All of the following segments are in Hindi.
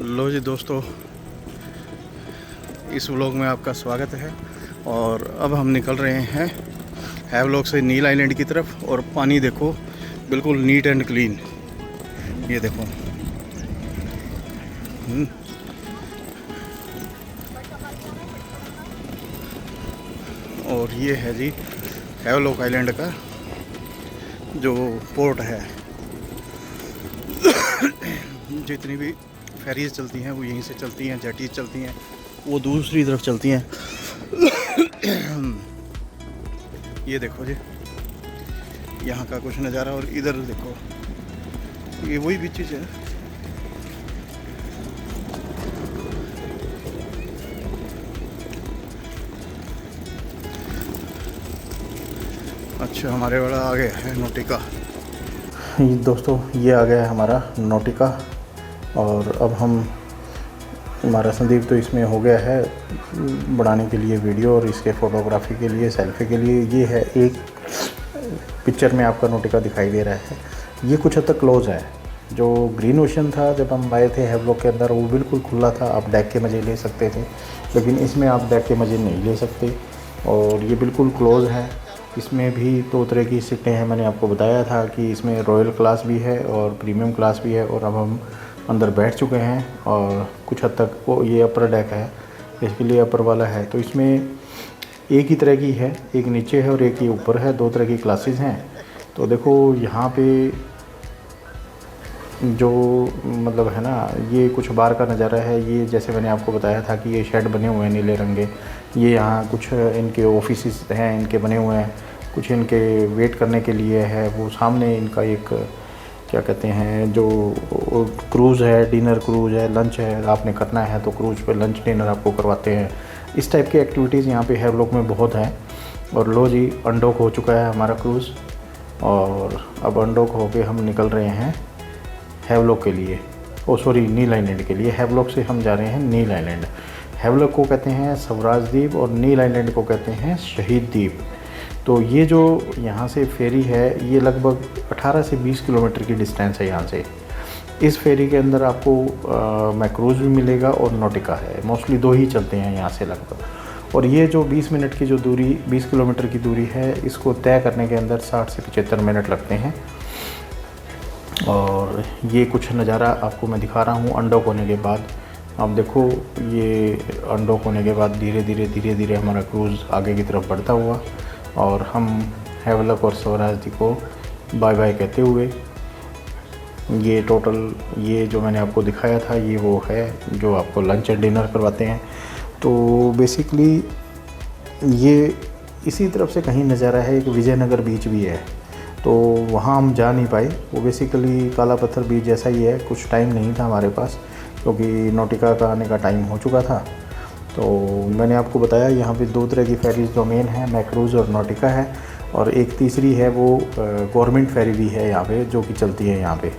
लो जी दोस्तों, इस व्लॉग में आपका स्वागत है। और अब हम निकल रहे हैं हैवलॉक से नील आइलैंड की तरफ। और पानी देखो, बिल्कुल नीट एंड क्लीन। ये देखो। और ये है जी हैवलॉक आइलैंड का जो पोर्ट है। जितनी भी फेरीज चलती हैं वो यहीं से चलती हैं, जेटीज चलती हैं वो दूसरी तरफ चलती हैं। ये देखो जी यहाँ का कुछ नज़ारा। और इधर देखो, ये वही बीचेज है। अच्छा, हमारे वाला आ गया है नोटिका। दोस्तों ये आ गया है हमारा नोटिका। और अब हमारा संदीप तो इसमें हो गया है बढ़ाने के लिए वीडियो, और इसके फ़ोटोग्राफी के लिए, सेल्फी के लिए। ये है एक पिक्चर में आपका नोटिका दिखाई दे रहा है। ये कुछ हद तक क्लोज है। जो ग्रीन ओशन था जब हम आए थे हैवलॉक के अंदर, वो बिल्कुल खुला था, आप डेक के मज़े ले सकते थे। लेकिन इसमें आप डेक के मज़े नहीं ले सकते। और ये बिल्कुल क्लोज है। इसमें भी 2 तरह की सीटें हैं। मैंने आपको बताया था कि इसमें रॉयल क्लास भी है और प्रीमियम क्लास भी है। और अब हम अंदर बैठ चुके हैं। और कुछ हद तक वो ये अपर डेक है, इसके लिए अपर वाला है। तो इसमें एक ही तरह की है, एक नीचे है और एक ही ऊपर है। 2 तरह की क्लासेस हैं। तो देखो यहाँ पे जो मतलब है ना, ये कुछ बार का नज़ारा है। ये जैसे मैंने आपको बताया था कि ये शेड बने हुए हैं नीले रंग के। ये यहाँ कुछ इनके ऑफिसेस हैं, इनके बने हुए हैं। कुछ इनके वेट करने के लिए है। वो सामने इनका एक क्या कहते हैं, जो क्रूज़ है, डिनर क्रूज़ है, लंच है, आपने करना है तो क्रूज़ पे लंच डिनर आपको करवाते हैं। इस टाइप की एक्टिविटीज़ यहाँ पे हैवलॉक में बहुत हैं। और लो जी, अनडॉक हो चुका है हमारा क्रूज़। और अब अनडॉक होके हम निकल रहे हैं हैवलॉक के लिए, नील आइलैंड के लिए। हैवलॉक से हम जा रहे हैं नील आइलैंड। हैवलॉक को कहते हैं स्वराज द्वीप और नील आइलैंड को कहते हैं शहीद द्वीप। तो ये जो यहाँ से फेरी है, ये लगभग 18 से 20 किलोमीटर की डिस्टेंस है यहाँ से। इस फेरी के अंदर आपको मैक्रूज़ भी मिलेगा और नोटिका है। मोस्टली 2 ही चलते हैं यहाँ से लगभग। और ये जो 20 मिनट की जो दूरी, 20 किलोमीटर की दूरी है, इसको तय करने के अंदर 60 से 75 मिनट लगते हैं। और ये कुछ नज़ारा आपको मैं दिखा रहा हूँ अनडॉक होने के बाद। आप देखो, ये अनडॉक होने के बाद धीरे धीरे हमारा क्रूज़ आगे की तरफ बढ़ता हुआ, और हम हैवलॉक और स्वराज जी को बाय बाय कहते हुए, ये टोटल ये जो मैंने आपको दिखाया था, ये वो है जो आपको लंच एंड डिनर करवाते हैं। तो बेसिकली ये इसी तरफ से कहीं नज़ारा है। एक विजयनगर बीच भी है, तो वहाँ हम जा नहीं पाए। वो बेसिकली काला पत्थर बीच जैसा ही है। कुछ टाइम नहीं था हमारे पास, क्योंकि नोटिका का आने का टाइम हो चुका था। तो मैंने आपको बताया यहाँ पे 2 तरह की फेरीज जो मेन है, मैक्रूज़ और नोटिका है। और एक तीसरी है वो गवर्नमेंट फेरी भी है यहाँ पे, जो कि चलती है यहाँ पे।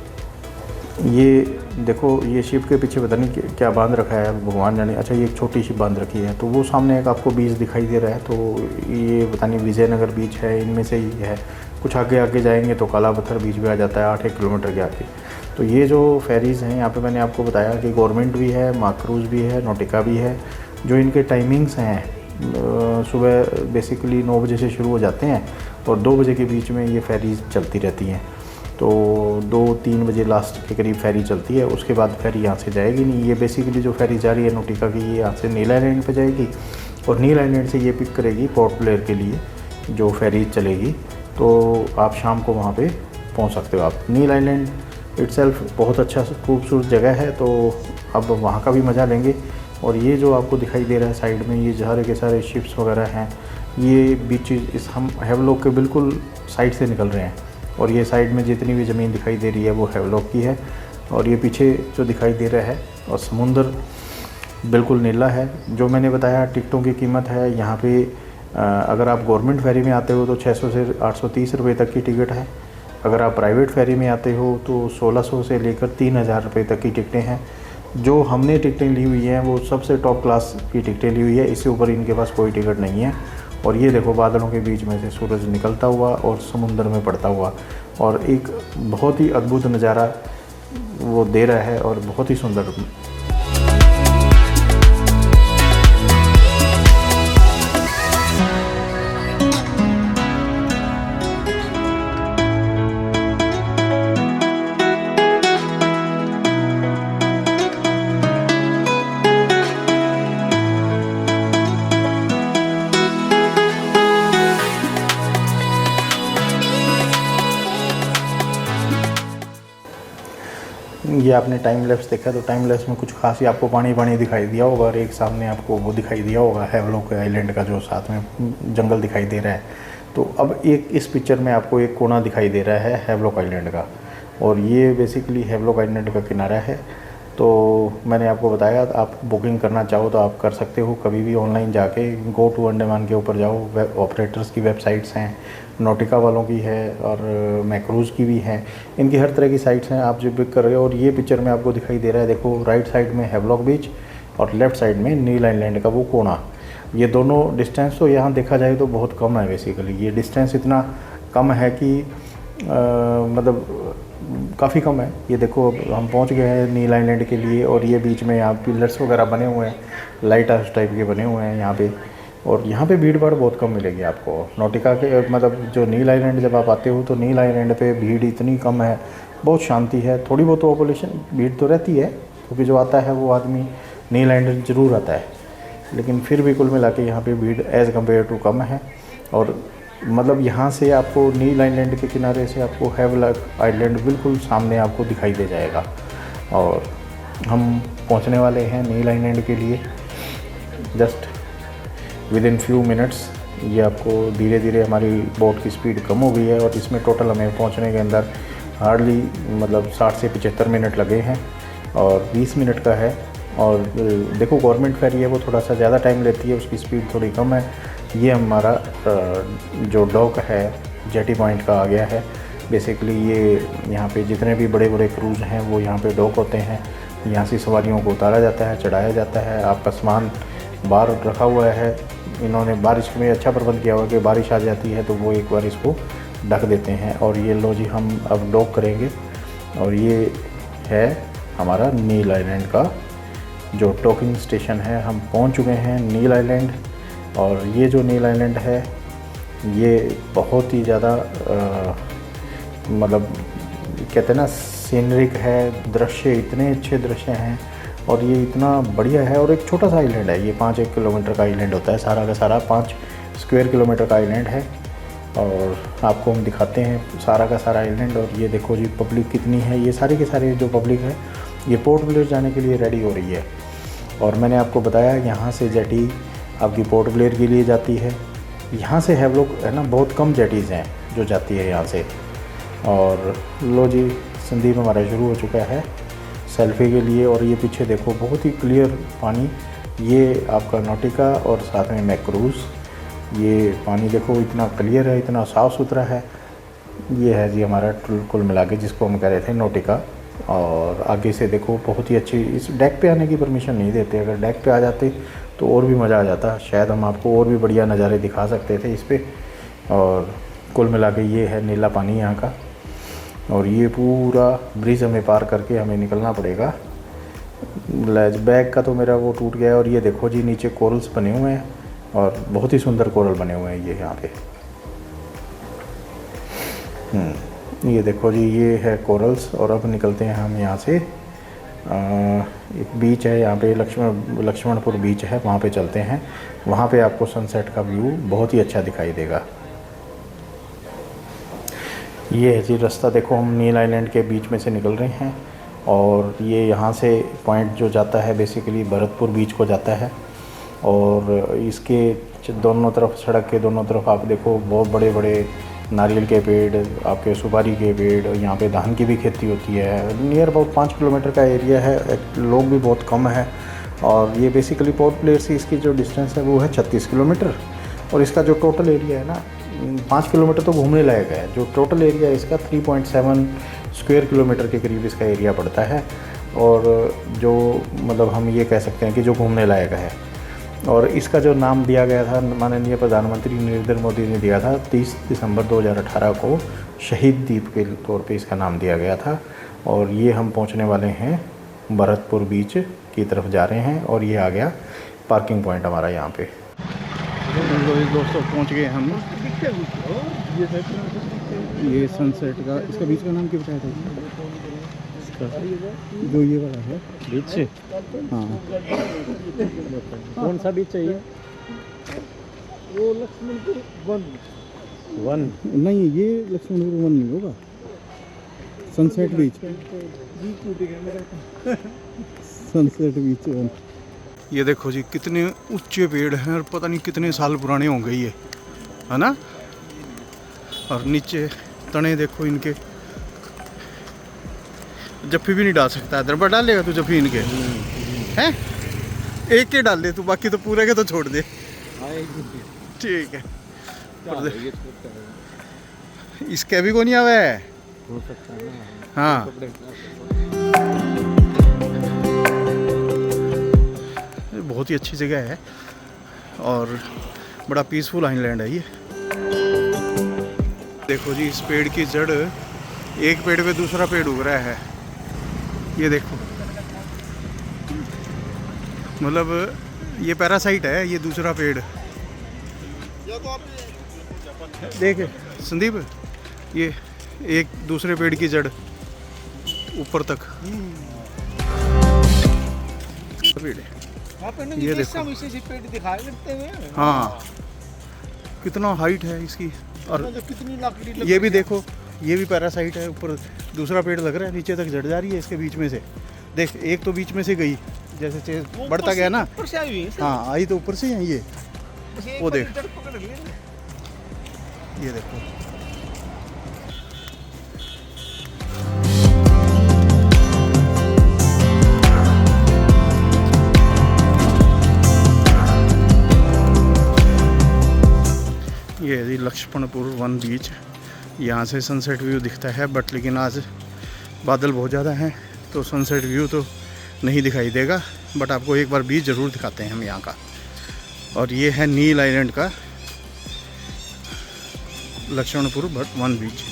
ये देखो, ये शिप के पीछे पता नहीं क्या बांध रखा है, भगवान जाने। अच्छा, ये एक छोटी सी बांध रखी है। तो वो सामने एक आपको बीच दिखाई दे रहा है, तो ये पता नहीं विजयनगर बीच है, इनमें से ही है। कुछ आगे जाएंगे तो काला पत्थर बीच भी आ जाता है, 8 किलोमीटर के आगे। तो ये जो फेरीज़ हैं यहाँ पे, मैंने आपको बताया कि गवर्नमेंट भी है, मैक्रूज़ भी है, नोटिका भी है। जो इनके टाइमिंग्स हैं, सुबह बेसिकली 9 बजे से शुरू हो जाते हैं और 2 बजे के बीच में ये फेरीज़ चलती रहती हैं। तो 2-3 बजे लास्ट के करीब फेरी चलती है। उसके बाद फेरी यहाँ से जाएगी नहीं। ये बेसिकली जो फेरी जा रही है नोटिका की, ये यहाँ से नील आइलैंड पे जाएगी। और नील आइलैंड से ये पिक करेगी पोर्ट ब्लेयर के लिए जो फेरी चलेगी। तो आप शाम को वहाँ पे पहुँच सकते हो। आप नील आइलैंड इटसेल्फ बहुत अच्छा खूबसूरत जगह है, तो अब वहाँ का भी मज़ा लेंगे। और ये जो आपको दिखाई दे रहा है साइड में, ये सारे के सारे शिप्स वगैरह हैं। ये बीचेज इस हम हैवलॉक के बिल्कुल साइड से निकल रहे हैं। और ये साइड में जितनी भी ज़मीन दिखाई दे रही है वो हैवलॉक की है। और ये पीछे जो दिखाई दे रहा है, और समुंदर बिल्कुल नीला है। जो मैंने बताया, टिकटों की कीमत है यहाँ पे, अगर आप गवर्नमेंट फेरी में आते हो तो 600 से 830 रुपये तक की टिकट है। अगर आप प्राइवेट फेरी में आते हो तो 1600 से लेकर 3000 रुपये तक की टिकटें हैं। जो हमने टिकटें ली हुई हैं वो सबसे टॉप क्लास की टिकटें ली हुई है। इससे ऊपर इनके पास कोई टिकट नहीं है। और ये देखो, बादलों के बीच में से सूरज निकलता हुआ और समुंदर में पड़ता हुआ, और एक बहुत ही अद्भुत नज़ारा वो दे रहा है, और बहुत ही सुंदर ये आपने टाइम लैप्स देखा, तो टाइम लैप्स में कुछ खास ही आपको पानी पानी दिखाई दिया होगा, और एक सामने आपको वो दिखाई दिया होगा हैवलॉक आइलैंड का जो साथ में जंगल दिखाई दे रहा है। तो अब एक इस पिक्चर में आपको एक कोना दिखाई दे रहा है हैवलॉक आइलैंड का, और ये बेसिकली हैवलॉक आइलैंड का किनारा है। तो मैंने आपको बताया, आप बुकिंग करना चाहो तो आप कर सकते हो कभी भी ऑनलाइन जाके। गो टू अंडमान के ऊपर जाओ, वेब ऑपरेटर्स की वेबसाइट्स हैं, नोटिका वालों की है और मैक्रूज़ की भी हैं, इनकी हर तरह की साइट्स हैं। आप जो बुक कर रहे हो, और ये पिक्चर में आपको दिखाई दे रहा है, देखो राइट साइड में हैवलॉक बीच और लेफ़्ट साइड में नील आइलैंड का वो कोना। ये दोनों डिस्टेंस तो यहाँ देखा जाए तो बहुत कम है। बेसिकली ये डिस्टेंस इतना कम है कि मतलब काफ़ी कम है। ये देखो अब हम पहुँच गए हैं नील आइलैंड के लिए, और ये बीच में यहाँ पिलर्स वगैरह बने हुए हैं, लाइट हाउस टाइप के बने हुए हैं यहाँ पे। और यहाँ पे भीड़ भाड़ बहुत कम मिलेगी आपको। नोटिका के मतलब जो नील आइलैंड जब आप आते हो तो नील आइलैंड पे भीड़ इतनी कम है, बहुत शांति है। थोड़ी बहुत पॉपुलेशन भीड़ तो रहती है, क्योंकि जो आता है वो आदमी नील आइलैंड ज़रूर आता है, लेकिन फिर भी कुल मिला के यहाँ पर भीड़ एज़ कम्पेयर टू कम है। और मतलब यहाँ से आपको नील आइलैंड के किनारे से आपको हैवलॉक आइलैंड बिल्कुल सामने आपको दिखाई दे जाएगा। और हम पहुँचने वाले हैं नील आइलैंड के लिए just with in few minutes. ये आपको धीरे धीरे हमारी बोट की स्पीड कम हो गई है, और इसमें टोटल हमें पहुँचने के अंदर हार्डली मतलब 60 से 75 मिनट लगे हैं, और 20 मिनट का है। और देखो गवर्नमेंट फेरी है, वो थोड़ा सा ज़्यादा टाइम लेती है, उसकी स्पीड थोड़ी कम है। ये हमारा जो डॉक है जेटी पॉइंट का आ गया है। बेसिकली ये यहाँ पे जितने भी बड़े बड़े क्रूज़ हैं वो यहाँ पे डॉक होते हैं। यहाँ से सवारियों को उतारा जाता है, चढ़ाया जाता है। आपका सामान बाहर रखा हुआ है, इन्होंने बारिश में अच्छा प्रबंध किया हुआ कि बारिश आ जाती है तो वो एक बार इसको ढक देते हैं। और ये लो जी, हम अब डॉक करेंगे, और ये है हमारा नील आइलैंड का जो डॉकिंग स्टेशन है। हम पहुँच चुके हैं नील आइलैंड। और ये जो नील आइलैंड है ये बहुत ही ज़्यादा मतलब कहते हैं ना सीनरिक है, दृश्य इतने अच्छे दृश्य हैं, और ये इतना बढ़िया है। और एक छोटा सा आइलैंड है, ये 5 किलोमीटर का आइलैंड होता है, सारा का सारा 5 स्क्वायर किलोमीटर का आइलैंड है। और आपको हम दिखाते हैं सारा का सारा आइलैंड। और ये देखो जी पब्लिक कितनी है, ये सारे के सारे जो पब्लिक है ये पोर्ट ब्लेयर जाने के लिए रेडी हो रही है। और मैंने आपको बताया यहाँ से जेटी आपकी पोर्ट ब्लेयर के लिए जाती है। यहाँ से हैवलॉक है ना, बहुत कम जेटीज़ हैं जो जाती है यहाँ से। और लो जी, संदीप हमारा शुरू हो चुका है सेल्फी के लिए। और ये पीछे देखो बहुत ही क्लियर पानी, ये आपका नोटिका और साथ में मैक्रूज़। ये पानी देखो इतना क्लियर है, इतना साफ़ सुथरा है। ये है जी हमारा कुल मिला के जिसको हम कह रहे थे नोटिका। और आगे से देखो बहुत ही अच्छी, इस डेक पे आने की परमिशन नहीं देते, अगर डेक पे आ जाते तो और भी मज़ा आ जाता, शायद हम आपको और भी बढ़िया नज़ारे दिखा सकते थे इस पर। और कुल मिला के ये है नीला पानी यहाँ का। और ये पूरा ब्रिज हमें पार करके हमें निकलना पड़ेगा। लैज बैग का तो मेरा वो टूट गया है। और ये देखो जी नीचे कोरल्स बने हुए हैं, और बहुत ही सुंदर कोरल बने हुए हैं ये यहाँ पे। ये देखो जी, ये है कोरल्स। और अब निकलते हैं हम यहाँ से। एक बीच है यहाँ पे, लक्ष्मणपुर बीच है, वहाँ पे चलते हैं। वहाँ पे आपको सनसेट का व्यू बहुत ही अच्छा दिखाई देगा। ये है जी रास्ता, देखो हम नील आइलैंड के बीच में से निकल रहे हैं। और ये यहाँ से पॉइंट जो जाता है बेसिकली भरतपुर बीच को जाता है। और इसके दोनों तरफ, सड़क के दोनों तरफ आप देखो बहुत बड़े बड़े नारियल के पेड़, आपके सुपारी के पेड़, यहाँ पे धान की भी खेती होती है। नियर अबाउट 5 किलोमीटर का एरिया है, लोग भी बहुत कम है। और ये बेसिकली पोर्ट ब्लेयर से इसकी जो डिस्टेंस है वो है 36 किलोमीटर। और इसका जो टोटल एरिया है ना, 5 किलोमीटर तो घूमने लायक है। जो टोटल एरिया है इसका 3.7 स्क्वायर किलोमीटर के करीब इसका एरिया पड़ता है। और जो मतलब हम ये कह सकते हैं कि जो घूमने लायक है। और इसका जो नाम दिया गया था माननीय प्रधानमंत्री नरेंद्र मोदी ने दिया था 30 दिसंबर 2018 को, शहीद द्वीप के तौर पे इसका नाम दिया गया था। और ये हम पहुंचने वाले हैं भरतपुर बीच की तरफ जा रहे हैं। और ये आ गया पार्किंग पॉइंट हमारा यहाँ पे। दोस्तों पहुँच गए हम। ये सनसेट का, इसका बीच का नाम क्या बताया था? जो ये वाला है बीच, हाँ कौन सा बीच चाहिए? वो लक्ष्मणपुर वन नहीं, ये लक्ष्मणपुर वन नहीं होगा। सनसेट बीच, सनसेट बीच। ये देखो जी कितने ऊंचे पेड़ हैं और पता नहीं कितने साल पुराने होंगे ये, है ना। और नीचे तने देखो इनके, जफ्फी भी नहीं डाल सकता। इधर पर डालेगा तू जफ्फी इनके हैं? एक के डाल दे तू, बाकी तो पूरे के तो छोड़ दे। ठीक है। इसके भी को नहीं आवा है, हो सकता है ना। हाँ। बहुत ही अच्छी जगह है और बड़ा पीसफुल आइलैंड है ये। देखो जी इस पेड़ की जड़, एक पेड़ पे दूसरा पेड़ उग रहा है। ये देखो, मतलब ये पैरासाइट है, ये दूसरा पेड़। देख संदीप, ये एक दूसरे पेड़ की जड़ ऊपर तक पेड़ है। ये देखो, पेड़ दिखाई देते हुए। हाँ कितना हाइट है इसकी। और कितनी लकड़ी, ये भी देखो, ये भी पैरासाइट है। ऊपर दूसरा पेड़ लग रहा है, नीचे तक जड़ जा रही है इसके बीच में से। देख एक तो बीच में से गई, जैसे बढ़ता गया ना। हाँ आई तो ऊपर से है ये। वो देख, ये देखो। ये है जी लक्ष्मणपुर वन बीच। यहाँ से सनसेट व्यू दिखता है, बट लेकिन आज बादल बहुत ज़्यादा हैं तो सनसेट व्यू तो नहीं दिखाई देगा। बट आपको एक बार बीच ज़रूर दिखाते हैं हम यहाँ का। और ये है नील आइलैंड का लक्ष्मणपुर वन बीच।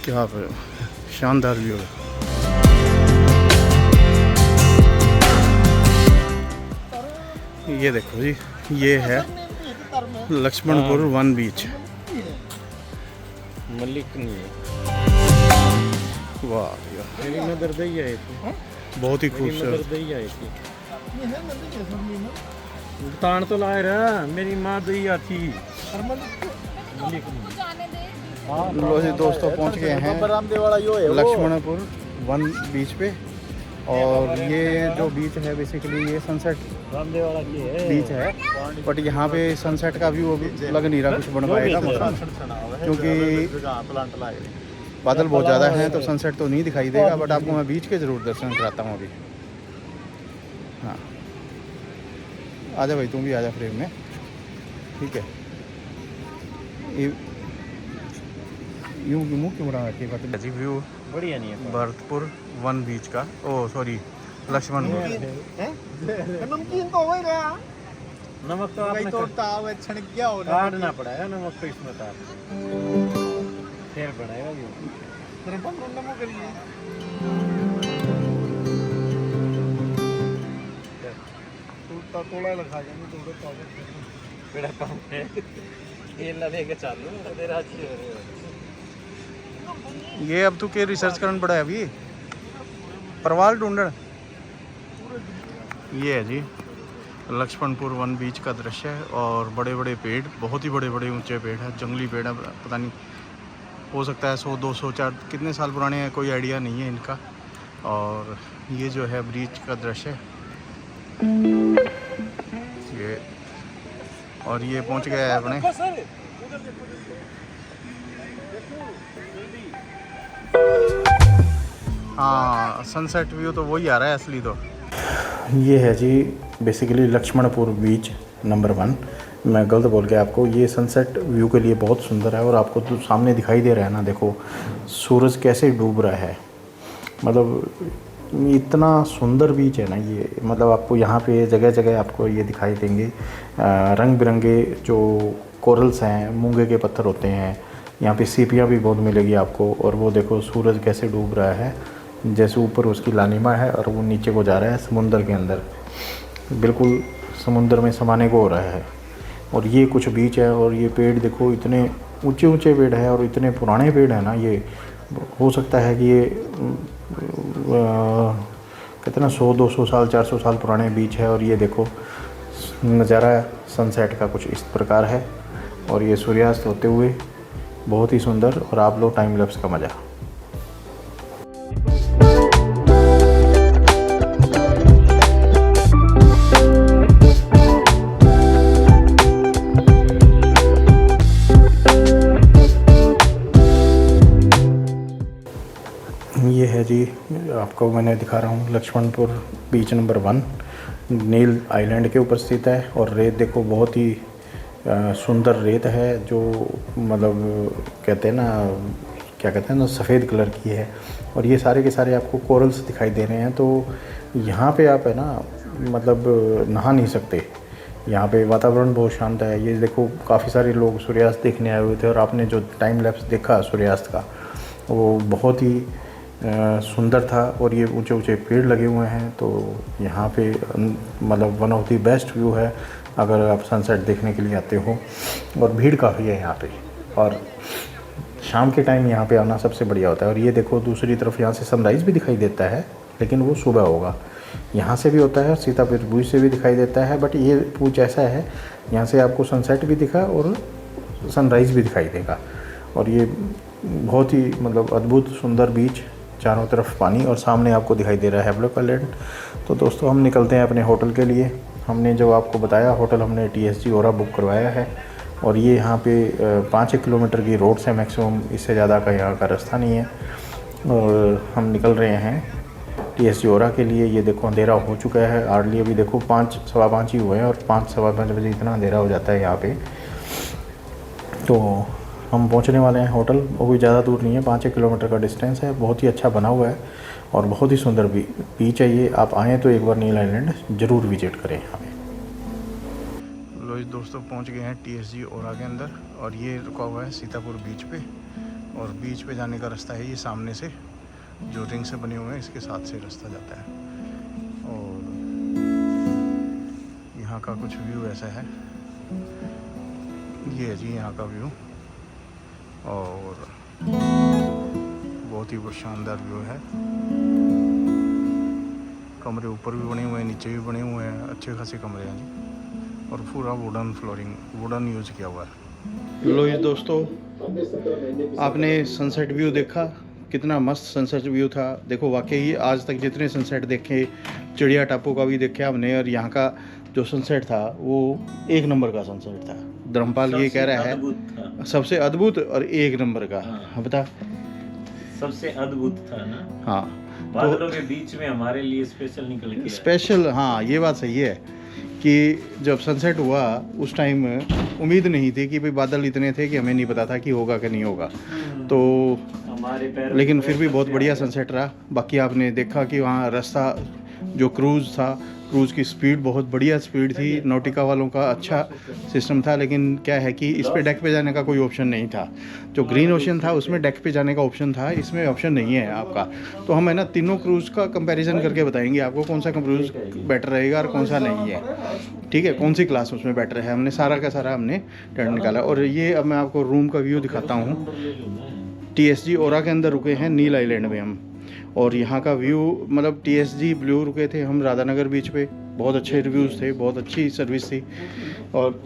क्या शानदार व्यू है। ये देखो जी, ये है लक्ष्मणपुर वन बीच। मलिक नहीं है। वाह यार, मेरी मदर दही आई थी। बहुत ही मेरी मदर खूबसूरत। दही आई थी। तान तो लाए रहा, मेरी माँ दही आती। मलिक नहीं। लो जी दोस्तों, पहुंच गए हैं लक्ष्मणपुर वन बीच पे। और ये जो बीच है बेसिकली ये सनसेट रामदेव वाला की है बीच है। बट यहाँ पे सनसेट का व्यू अभी लग नहीं रहा कुछ बन पाएगा मौसम, क्योंकि बादल बहुत ज़्यादा हैं तो सनसेट तो नहीं दिखाई देगा। बट आपको मैं बीच के ज़रूर दर्शन कराता हूँ अभी। हाँ आजा भाई, तुम भी आजा फ्रेम में, ठीक है। ये यूँ मुँह क्यों बना रखी है जी? व्यू बढ़िया नहीं है। भरतपुर वन बीच का, ओ सॉरी लक्ष्मणपुर। नमकीन तो होगा। नमक तो आपने काटना पड़ेगा, नमक तो इसमें था फिर बढ़ाएगा ये। नमक करिए थोड़ा लगा जाएंगे, थोड़ा पावर बड़ा काम है। ये लेके चालू तेरा अच्छी हो रही है। ये अब तू के रिसर्च करना पड़ा है अभी, परवाल ढूंढण। ये है जी लक्ष्मणपुर वन बीच का दृश्य है। और बड़े बड़े पेड़, बहुत ही बड़े बड़े ऊंचे पेड़ हैं, जंगली पेड़ है। पता नहीं, हो सकता है 100 200 4 कितने साल पुराने हैं, कोई आइडिया नहीं है इनका। और ये जो है ब्रिज का दृश्य है ये। और ये पहुंच गया है अपने हाँ सनसेट व्यू तो वही आ रहा है असली। तो ये है जी बेसिकली लक्ष्मणपुर बीच नंबर 1। मैं गलत बोल गया आपको। ये सनसेट व्यू के लिए बहुत सुंदर है। और आपको तो सामने दिखाई दे रहा है ना, देखो सूरज कैसे डूब रहा है। मतलब इतना सुंदर बीच है ना ये। मतलब आपको यहाँ पे जगह जगह आपको ये दिखाई देंगे रंग बिरंगे जो कोरल्स हैं, मूंगे के पत्थर होते हैं। यहाँ पे सीपियाँ भी बहुत मिलेगी आपको। और वो देखो सूरज कैसे डूब रहा है, जैसे ऊपर उसकी लालिमा है और वो नीचे को जा रहा है समुंदर के अंदर, बिल्कुल समुंदर में समाने को हो रहा है। और ये कुछ बीच है। और ये पेड़ देखो, इतने ऊंचे ऊंचे पेड़ है और इतने पुराने पेड़ हैं ना। ये हो सकता है कि ये कितना 100-200 साल 400 साल पुराने बीच है। और ये देखो नज़ारा सनसेट का कुछ इस प्रकार है और ये सूर्यास्त होते हुए बहुत ही सुंदर। और आप लो टाइम लैप्स का मज़ा। ये है जी, आपको मैंने दिखा रहा हूँ लक्ष्मणपुर बीच नंबर 1 नील आइलैंड के ऊपर स्थित है। और रेत देखो बहुत ही सुंदर रेत है, जो मतलब कहते हैं ना, क्या कहते हैं ना, सफ़ेद कलर की है। और ये सारे के सारे आपको कोरल्स दिखाई दे रहे हैं। तो यहाँ पे आप है ना मतलब नहा नहीं सकते। यहाँ पे वातावरण बहुत शांत है। ये देखो काफ़ी सारे लोग सूर्यास्त देखने आए हुए थे और आपने जो टाइम लैप्स देखा सूर्यास्त का वो बहुत ही सुंदर था। और ये ऊंचे ऊंचे पेड़ लगे हुए हैं। तो यहाँ पे मतलब one of the best view है अगर आप सनसेट देखने के लिए आते हो। और भीड़ काफ़ी है यहाँ पे, और शाम के टाइम यहाँ पे आना सबसे बढ़िया होता है। और ये देखो दूसरी तरफ यहाँ से सनराइज़ भी दिखाई देता है, लेकिन वो सुबह होगा। यहाँ से भी होता है, सीतापुर बीच से भी दिखाई देता है, बट ये पूछ ऐसा है यहाँ से आपको सनसेट भी दिखा और सनराइज़ भी दिखाई देगा। और ये बहुत ही मतलब अद्भुत सुंदर बीच, चारों तरफ पानी और सामने आपको दिखाई दे रहा है हैवलॉक आइलैंड। तो दोस्तों हम निकलते हैं अपने होटल के लिए। हमने जो आपको बताया होटल हमने TSG ओरा बुक करवाया है। और ये यहाँ पे 5 किलोमीटर की रोड से मैक्सिमम, इससे ज़्यादा का यहाँ का रास्ता नहीं है। और हम निकल रहे हैं TSG ओरा के लिए। ये देखो अंधेरा हो चुका है हार्डली, अभी देखो 5 सवा 5 ही हुए हैं और 5 सवा 5 बजे इतना अंधेरा हो जाता है यहाँ पे। तो हम पहुंचने वाले हैं होटल, वो भी ज़्यादा दूर नहीं है, 5 किलोमीटर का डिस्टेंस है। बहुत ही अच्छा बना हुआ है और बहुत ही सुंदर बीच है ये। आप आएँ तो एक बार नील आइलैंड ज़रूर विजिट करें यहाँ पे। लो दोस्तों पहुंच गए हैं TSG ओरा के अंदर और ये रुका हुआ है सीतापुर बीच पे। और बीच पे जाने का रास्ता है ये सामने से, जो रिंग से बने हुए हैं इसके साथ से रास्ता जाता है। और यहाँ का कुछ व्यू ऐसा है, ये है जी यहाँ का व्यू। और बहुत ही शानदार व्यू है। कमरे ऊपर भी बने हुए हैं, नीचे भी बने हुए हैं, अच्छे खासे कमरे हैं जी। और पूरा वुडन फ्लोरिंग, वुडन यूज़ किया हुआ है। लो ये दोस्तों, आपने सनसेट व्यू देखा, कितना मस्त सनसेट व्यू था। देखो वाकई आज तक जितने सनसेट देखे, चिड़िया टापू का भी देखा हमने, और यहाँ का जो सनसेट था वो 1 नंबर का सनसेट था। धर्मपाल ये कह रहा है सबसे अद्भुत और 1 नंबर का। हाँ बता, सबसे अद्भुत था ना। हाँ, बादलों के बीच में हमारे लिए स्पेशल निकल के स्पेशल। हाँ ये बात सही है कि जब सनसेट हुआ उस टाइम उम्मीद नहीं थी कि भाई बादल इतने थे कि हमें नहीं पता था कि होगा कि नहीं होगा। तो हमारे पैर, लेकिन फिर भी बहुत बढ़िया सनसेट रहा। बाकी आपने देखा कि वहाँ रास्ता जो क्रूज़ था, क्रूज़ की स्पीड बहुत बढ़िया स्पीड थी। नौटिका वालों का अच्छा सिस्टम था, लेकिन क्या है कि इस पे डेक पे जाने का कोई ऑप्शन नहीं था। जो ग्रीन ओशन था उसमें डेक पे जाने का ऑप्शन था, इसमें ऑप्शन नहीं है आपका। तो हम है ना तीनों क्रूज़ का कंपैरिजन करके बताएंगे आपको कौन सा क्रूज़ बेटर रहेगा और कौन सा नहीं है। ठीक है, कौन सी क्लास उसमें बेटर है, हमने सारा का सारा हमने टर्न निकाला। और ये अब मैं आपको रूम का व्यू दिखाता हूँ। TSG ओरा के अंदर रुके हैं नील आइलैंड में हम। और यहाँ का व्यू मतलब TSG ब्लू रुके थे हम राधानगर बीच पे, बहुत अच्छे रिव्यूज़ थे, बहुत अच्छी सर्विस थी। और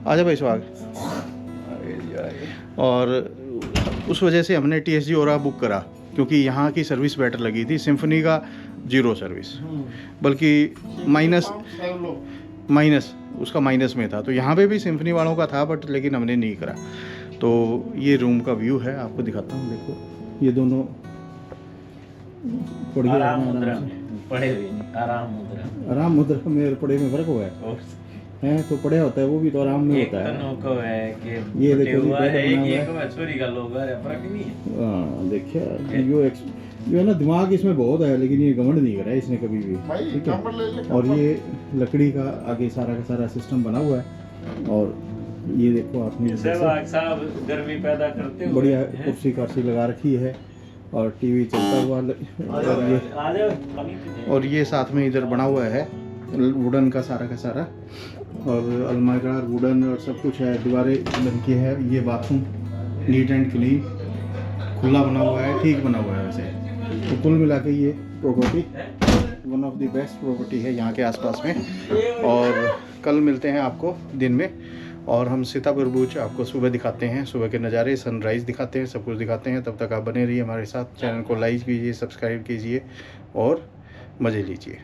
आजा भाई स्वाग। और उस वजह से हमने TSG ओरा बुक करा, क्योंकि यहाँ की सर्विस बेटर लगी थी। सिम्फनी का 0 सर्विस, बल्कि माइनस उसका माइनस में था। तो यहाँ पे भी सिम्फनी वालों का था, बट लेकिन हमने नहीं करा। तो ये रूम का व्यू है, आपको दिखाता हूँ। देखो ये दोनों आराम मुद्रा पड़े हुए, आराम मुद्रा में पड़े में फर्क हुआ है। तो पड़े होता है वो भी तो आराम में होता है। कि ये देखो छोरी का लोग फर्क नहीं है। हाँ देखिए जो है ना दिमाग इसमें बहुत है, लेकिन ये घमंड नहीं करा है इसने कभी भी। ठीक है, और ये लकड़ी का आगे सारा का सारा सिस्टम बना हुआ है। और ये देखो आपने गर्मी पैदा करते हुए बढ़िया कुर्सी कार्सी लगा रखी है और टीवी चलता हुआ। और ये साथ में इधर बना हुआ है वुडन का सारा, और अलमारी वुडन और सब कुछ है। दीवारें बन की है। ये बाथरूम नीट एंड क्लीन, खुला बना हुआ है, ठीक बना हुआ है वैसे। तो कुल मिला के ये property one of the best property है यहाँ के आसपास में। और कल मिलते हैं आपको दिन में, और हम सीतापुर बुर्ज आपको सुबह दिखाते हैं, सुबह के नज़ारे, सनराइज़ दिखाते हैं, सब कुछ दिखाते हैं। तब तक आप बने रहिए हमारे साथ, चैनल को लाइक कीजिए, सब्सक्राइब कीजिए और मज़े लीजिए।